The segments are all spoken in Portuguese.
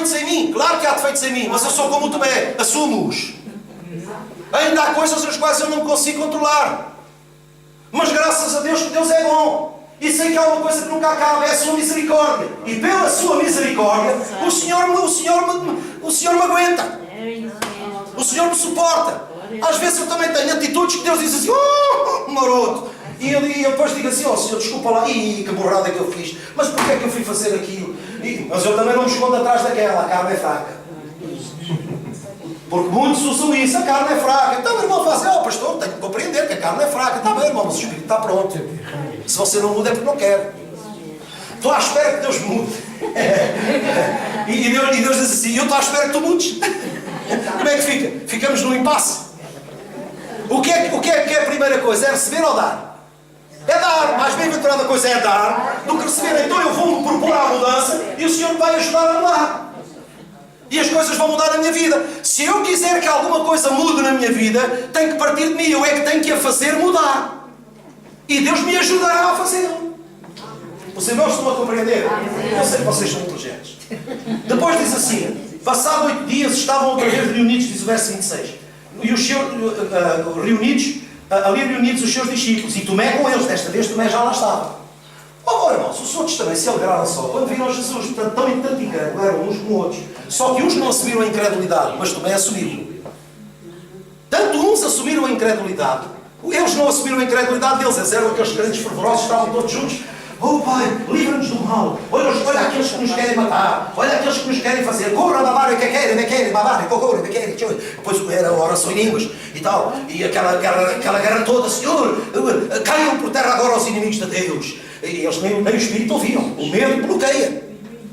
defeitos em mim. Claro que há defeitos em mim, mas eu sou como o Tomé. Assumo-os. Ainda há coisas as quais eu não consigo controlar. Mas graças a Deus que Deus é bom. E sei que há uma coisa que nunca acaba, é a sua misericórdia. E pela sua misericórdia, o Senhor me aguenta. O Senhor me suporta. Às vezes eu também tenho atitudes que Deus diz assim, oh, maroto. E eu depois digo assim, oh Senhor, desculpa lá, que borrada que eu fiz. Mas porquê é que eu fui fazer aquilo? Mas eu também não me escondo atrás daquela, a carne é fraca. Porque muitos usam isso, a carne é fraca. Então, irmão, faz, pastor, tenho que compreender que a carne é fraca. Está bem, irmão, mas o Espírito está pronto. Se você não muda é porque não quer. Estou à espera que Deus mude. E Deus diz assim, eu estou à espera que tu mudes. Como é que fica? Ficamos no impasse. O que é a primeira coisa? É receber ou dar? É dar. Mais bem-aventurada coisa é dar do que receber. Então eu vou-me propor à mudança e o Senhor me vai ajudar a mudar. E as coisas vão mudar na minha vida. Se eu quiser que alguma coisa mude na minha vida, tem que partir de mim. Eu é que tenho que a fazer mudar. E Deus me ajudará a fazê-lo. Vocês não estão a compreender? Eu sei que vocês são inteligentes. Depois diz assim, passado 8 dias estavam outra vez reunidos, diz o verso 26. E os seus ali reunidos os seus discípulos. E Tomé com eles. Desta vez Tomé já lá estava. Irmãos, os outros também se alegraram só. Quando viram Jesus, tão incrédulos eram uns como outros. Só que uns não assumiram a incredulidade, mas Tomé assumiu. Tanto uns assumiram a incredulidade, eles não assumiram a incredulidade deles. Eles eram aqueles crentes fervorosos, estavam todos juntos. Oh Pai, livra-nos do mal. Olha aqueles que nos querem matar. Olha aqueles que nos querem fazer. Corra, babar, que querem, babar, corra, que querem. Depois era a oração em línguas e tal. E aquela guerra toda. Senhor, caiam por terra agora os inimigos de Deus. E eles nem o Espírito ouviram. O medo bloqueia.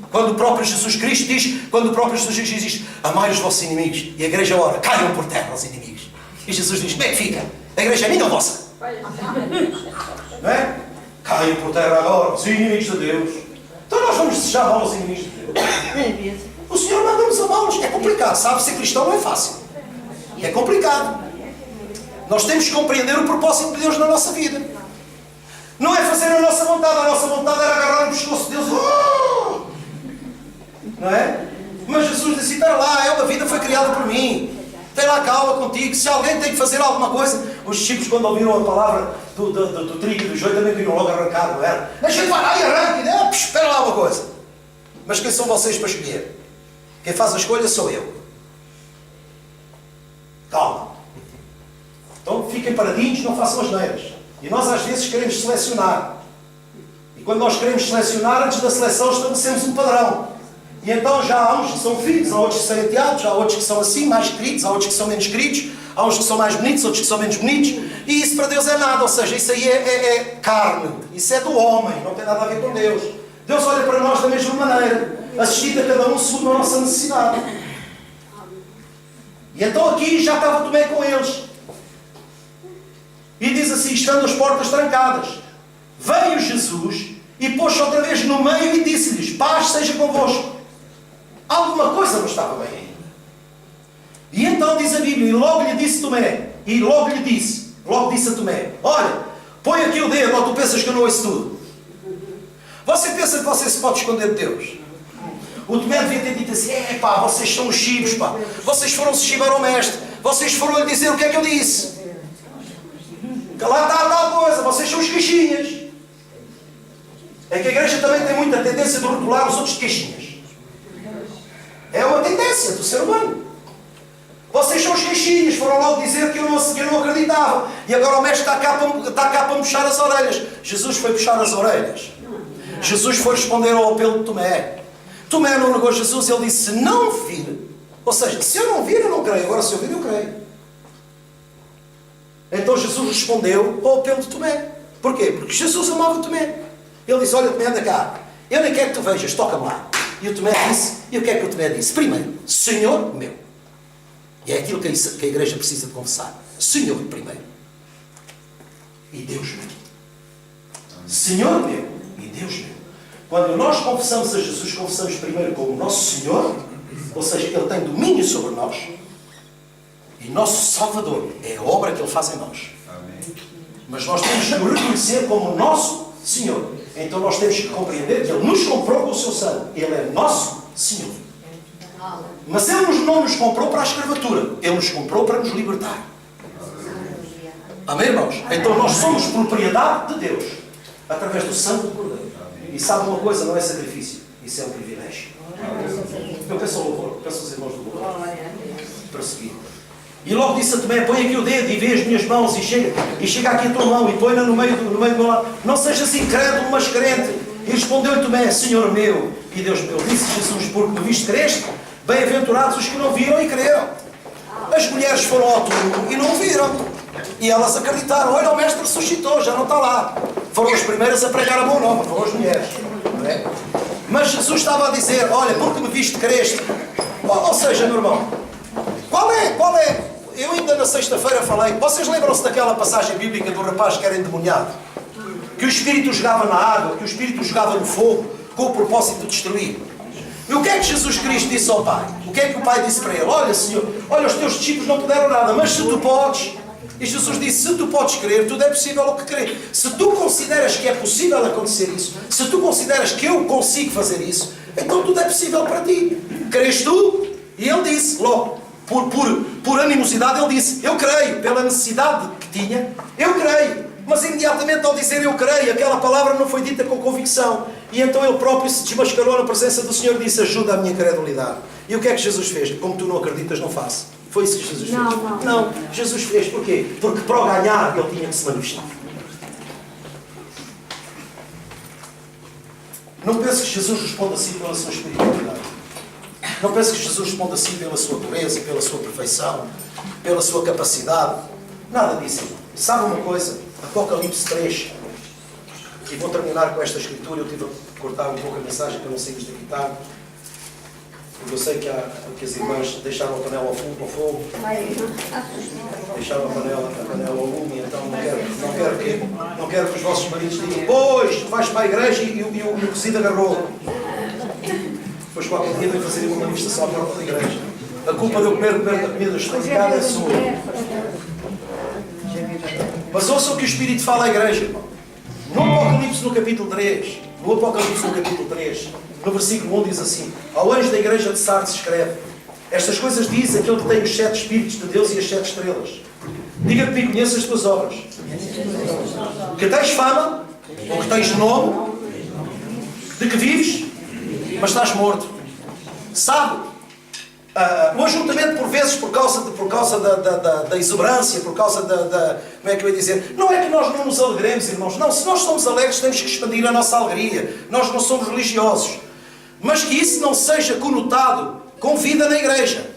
Quando o próprio Jesus Cristo diz, amai os vossos inimigos. E a igreja ora, caiam por terra os inimigos. E Jesus diz, como é que fica? A igreja é minha ou vossa? Não é? Caiam por terra agora os inimigos de Deus. Então nós vamos desejar mal aos inimigos de Deus. O Senhor manda-nos amá-los. É complicado. Sabe, ser cristão não é fácil. É complicado. Nós temos que compreender o propósito de Deus na nossa vida. Não é fazer a nossa vontade. A nossa vontade era agarrar no pescoço de Deus. Não é? Mas Jesus disse, espera lá, a vida foi criada por mim. Tem lá calma contigo. Se alguém tem que fazer alguma coisa... Os discípulos, quando ouviram a palavra do trigo e do joio, também queriam logo arrancar, não era? A gente vai lá e arranca. Espera lá uma coisa. Mas quem são vocês para escolher? Quem faz a escolha sou eu. Calma. Então fiquem paradinhos, não façam asneiras. E nós às vezes queremos selecionar. E quando nós queremos selecionar, antes da seleção estabelecemos um padrão. E então já há uns que são filhos, há outros que são enteados, há outros que são assim, mais queridos, há outros que são menos queridos, há uns que são mais bonitos, outros que são menos bonitos. E isso para Deus é nada, ou seja, isso aí é carne. Isso é do homem, não tem nada a ver com Deus. Deus olha para nós da mesma maneira, assistindo a cada um segundo a nossa necessidade. E então aqui já estava Tomé com eles. E diz assim, estando as portas trancadas, veio Jesus e pôs-se outra vez no meio e disse-lhes, paz seja convosco. Alguma coisa não estava bem aí. E então diz a Bíblia, e logo lhe disse a Tomé, olha, põe aqui o dedo, ou tu pensas que eu não ouço tudo? Você pensa que você se pode esconder de Deus? O Tomé devia ter dito assim, vocês são os chibos, vocês foram se chibar ao mestre, vocês foram lhe dizer o que é que eu disse. Lá está a tal coisa, vocês são os queixinhas. É que a igreja também tem muita tendência de rotular os outros de queixinhas. É uma tendência do ser humano. Vocês são os queixinhos, foram logo dizer que eu não acreditava. E agora o mestre está cá para me puxar as orelhas. Jesus foi puxar as orelhas. Jesus foi responder ao apelo de Tomé. Tomé não negou Jesus, ele disse, se não vir, ou seja, se eu não vir eu não creio, agora se eu vir eu creio. Então Jesus respondeu ao apelo de Tomé. Porquê? Porque Jesus amava Tomé. Ele disse, olha Tomé, anda cá, eu nem quero que tu vejas, toca-me lá. E o Tomé disse, e o que é que o Tomé disse? Primeiro, Senhor meu. E é aquilo que a igreja precisa de confessar. Senhor primeiro. E Deus meu. Senhor meu e Deus meu. Quando nós confessamos a Jesus, confessamos primeiro como nosso Senhor, ou seja, Ele tem domínio sobre nós, e nosso Salvador, é a obra que Ele faz em nós. Amém. Mas nós temos que o reconhecer como nosso Senhor. Então nós temos que compreender que Ele nos comprou com o seu sangue. Ele é nosso Senhor. Mas Ele não nos comprou para a escravatura. Ele nos comprou para nos libertar. Amém, irmãos? Então nós somos propriedade de Deus. Através do sangue do Cordeiro. E sabe uma coisa? Não é sacrifício. Isso é um privilégio. Eu peço ao louvor. Peço aos irmãos do louvor. Para seguir. E logo disse a Tomé, põe aqui o dedo e vê as minhas mãos e chega aqui a tua mão e põe-na no meio do meu lado. Não sejas incrédulo, mas crente. E respondeu-lhe Tomé, Senhor meu e Deus meu. Disse Jesus, porque me viste, creste? Bem-aventurados os que não viram e creram. As mulheres foram ao túmulo e não o viram. E elas acreditaram, olha, o Mestre ressuscitou, já não está lá. Foram as primeiras a pregar a boa nova, foram as mulheres. Não é? Mas Jesus estava a dizer, olha, porque me viste, creste. Ou seja, meu irmão, qual é? Eu ainda na sexta-feira falei, vocês lembram-se daquela passagem bíblica do rapaz que era endemoniado? Que o Espírito jogava na água, que o Espírito jogava no fogo, com o propósito de destruir. E o que é que Jesus Cristo disse ao Pai? O que é que o Pai disse para ele? Olha, Senhor, olha, os teus discípulos não puderam nada, mas se tu podes... E Jesus disse, se tu podes crer, tudo é possível o que crer. Se tu consideras que é possível acontecer isso, se tu consideras que eu consigo fazer isso, então tudo é possível para ti. Crês tu? E ele disse, logo, por animosidade, ele disse, eu creio, pela necessidade que tinha, eu creio. Mas imediatamente ao dizer eu creio, aquela palavra não foi dita com convicção. E então ele próprio se desmascarou na presença do Senhor e disse, ajuda a minha credulidade. E o que é que Jesus fez? Como tu não acreditas, não faço. Foi isso que Jesus fez? Não. Jesus fez. Porquê? Porque para o ganhar ele tinha que se manifestar. Não pense que Jesus responde assim pela sua espiritualidade. Não pense que Jesus responde assim pela sua pureza, pela sua perfeição, pela sua capacidade. Nada disso. Sabe uma coisa? Apocalipse 3. E vou terminar com esta escritura. Eu tive a cortar um pouco a mensagem para não sairmos daqui tarde. Porque eu sei que as irmãs deixaram a panela ao fogo. Deixaram a panela ao lume. Então não quero que os vossos maridos digam, pois, tu vais para a igreja e o cozido agarrou. Depois qualquer dia vem fazer uma manifestação à porta da igreja. A culpa de eu comer da comida estroncada é sua. Mas ouça o que o Espírito fala à igreja, irmão. No Apocalipse, no capítulo 3, no versículo 1 diz assim, ao anjo da igreja de Sardes escreve, estas coisas diz aquele que tem os 7 Espíritos de Deus e as 7 estrelas. Diga-te que conheço as tuas obras. Que tens fama, ou que tens nome, de que vives, mas estás morto. Sabe? O ajuntamento, por vezes, por causa da exuberância, por causa como é que eu ia dizer? Não é que nós não nos alegremos, irmãos. Não, se nós somos alegres, temos que expandir a nossa alegria. Nós não somos religiosos. Mas que isso não seja conotado com vida na igreja.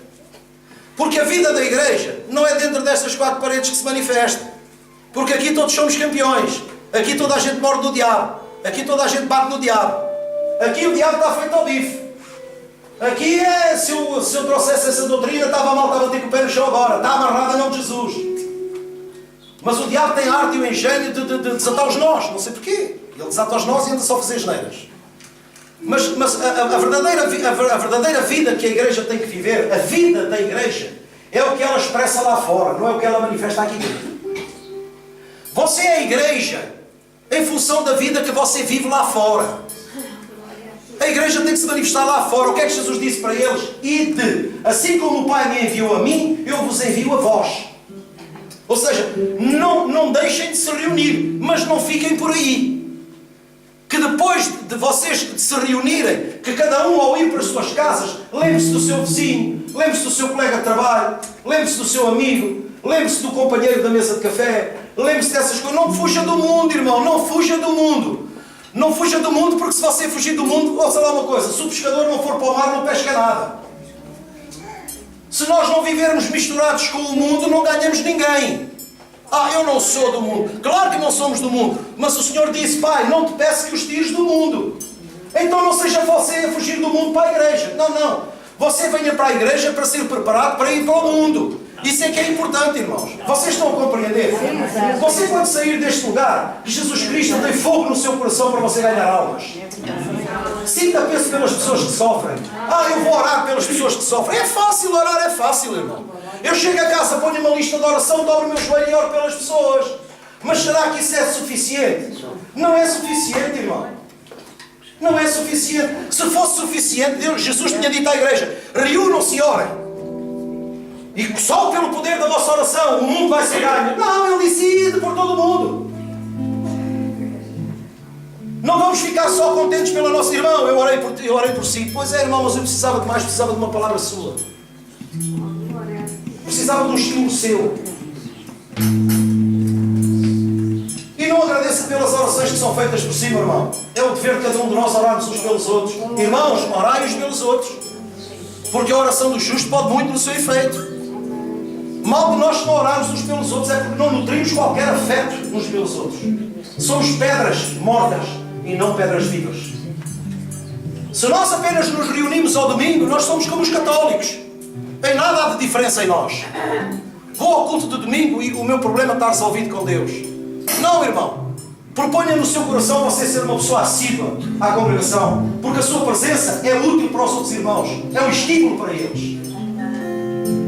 Porque a vida da igreja não é dentro destas 4 paredes que se manifesta. Porque aqui todos somos campeões. Aqui toda a gente morde no diabo. Aqui toda a gente bate no diabo. Aqui o diabo está feito ao bife. Aqui se eu trouxesse essa doutrina, estava mal, estava a bater com o pé no chão agora. Está amarrado em nome de Jesus. Mas o diabo tem a arte e o engenho de desatar os nós. Não sei porquê. Ele desata os nós e anda só a fazer asneiras. Mas a verdadeira vida que a igreja tem que viver, a vida da igreja, é o que ela expressa lá fora, não é o que ela manifesta aqui dentro. Você é a igreja em função da vida que você vive lá fora. A igreja tem que se manifestar lá fora. O que é que Jesus disse para eles? Ide, assim como o Pai me enviou a mim, eu vos envio a vós. Ou seja, não deixem de se reunir, mas não fiquem por aí. Que depois de vocês se reunirem, que cada um ao ir para as suas casas, lembre-se do seu vizinho, lembre-se do seu colega de trabalho, lembre-se do seu amigo, lembre-se do companheiro da mesa de café, lembre-se dessas coisas. Não fuja do mundo, irmão, não fuja do mundo. Não fuja do mundo, porque se você fugir do mundo, ouça lá uma coisa, se o pescador não for para o mar, não pesca nada. Se nós não vivermos misturados com o mundo, não ganhamos ninguém. Eu não sou do mundo. Claro que não somos do mundo. Mas o Senhor disse, Pai, não te peço que os tires do mundo. Então não seja você a fugir do mundo para a igreja. Não. Você venha para a igreja para ser preparado para ir para o mundo. Isso é que é importante, irmãos. Vocês estão a compreender? Você pode sair deste lugar e Jesus Cristo tem fogo no seu coração para você ganhar almas. Sinta peso pelas pessoas que sofrem. Eu vou orar pelas pessoas que sofrem. É fácil orar, é fácil, irmão. Eu chego a casa, ponho uma lista de oração, dobro o meu joelho e oro pelas pessoas. Mas será que isso é suficiente? Não é suficiente, irmão. Não é suficiente. Se fosse suficiente, Jesus tinha dito à igreja: reúnam-se e orem. E só pelo poder da vossa oração o mundo vai ser ganho. Não, ele disse: ide por todo o mundo. Não vamos ficar só contentes pelo nosso irmão. Eu orei por ti, eu orei por si. Pois é, irmão, mas eu precisava de mais, precisava de uma palavra sua. Precisava de um estímulo seu. E não agradeça pelas orações que são feitas por si, meu irmão. É o dever de cada um de nós orarmos uns pelos outros. Irmãos, orai uns pelos outros. Porque a oração do justo pode muito no seu efeito. Mal de nós não orarmos uns pelos outros é porque não nutrimos qualquer afeto uns pelos outros. Somos pedras mortas e não pedras vivas. Se nós apenas nos reunimos ao domingo, nós somos como os católicos. Tem nada de diferença em nós. Vou ao culto de domingo e o meu problema está resolvido com Deus. Não, irmão. Proponha no seu coração você ser uma pessoa assídua à congregação, porque a sua presença é útil para os outros irmãos. É um estímulo para eles.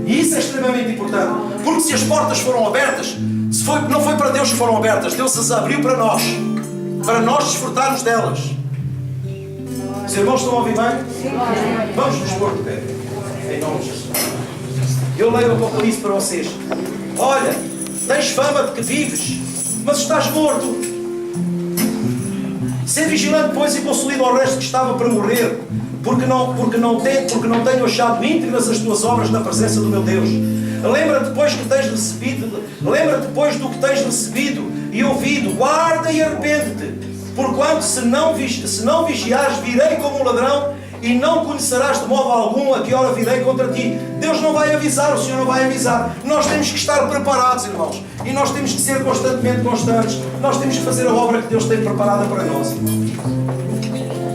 E isso é extremamente importante. Porque se as portas foram abertas, não foi para Deus que foram abertas. Deus as abriu para nós. Para nós desfrutarmos delas. Os irmãos estão a ouvir bem? Vamos nos pôr de pé. Em nome de Jesus. Eu leio o Apocalipse para vocês. Olha, tens fama de que vives, mas estás morto. Ser vigilante, pois, e consolida ao resto que estava para morrer, porque não tenho achado íntegras as tuas obras na presença do meu Deus. Lembra-te, pois, do que tens recebido e ouvido. Guarda e arrepende-te. Porquanto se não vigiares, virei como um ladrão, e não conhecerás de modo algum a que hora virei contra ti. Deus não vai avisar, o Senhor não vai avisar. Nós temos que estar preparados, irmãos. E nós temos que ser constantemente constantes. Nós temos que fazer a obra que Deus tem preparada para nós.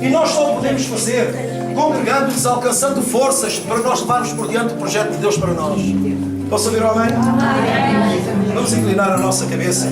E nós só o podemos fazer congregando-nos, alcançando forças para nós levarmos por diante o projeto de Deus para nós. Posso ouvir o amém? Amém. Vamos inclinar a nossa cabeça.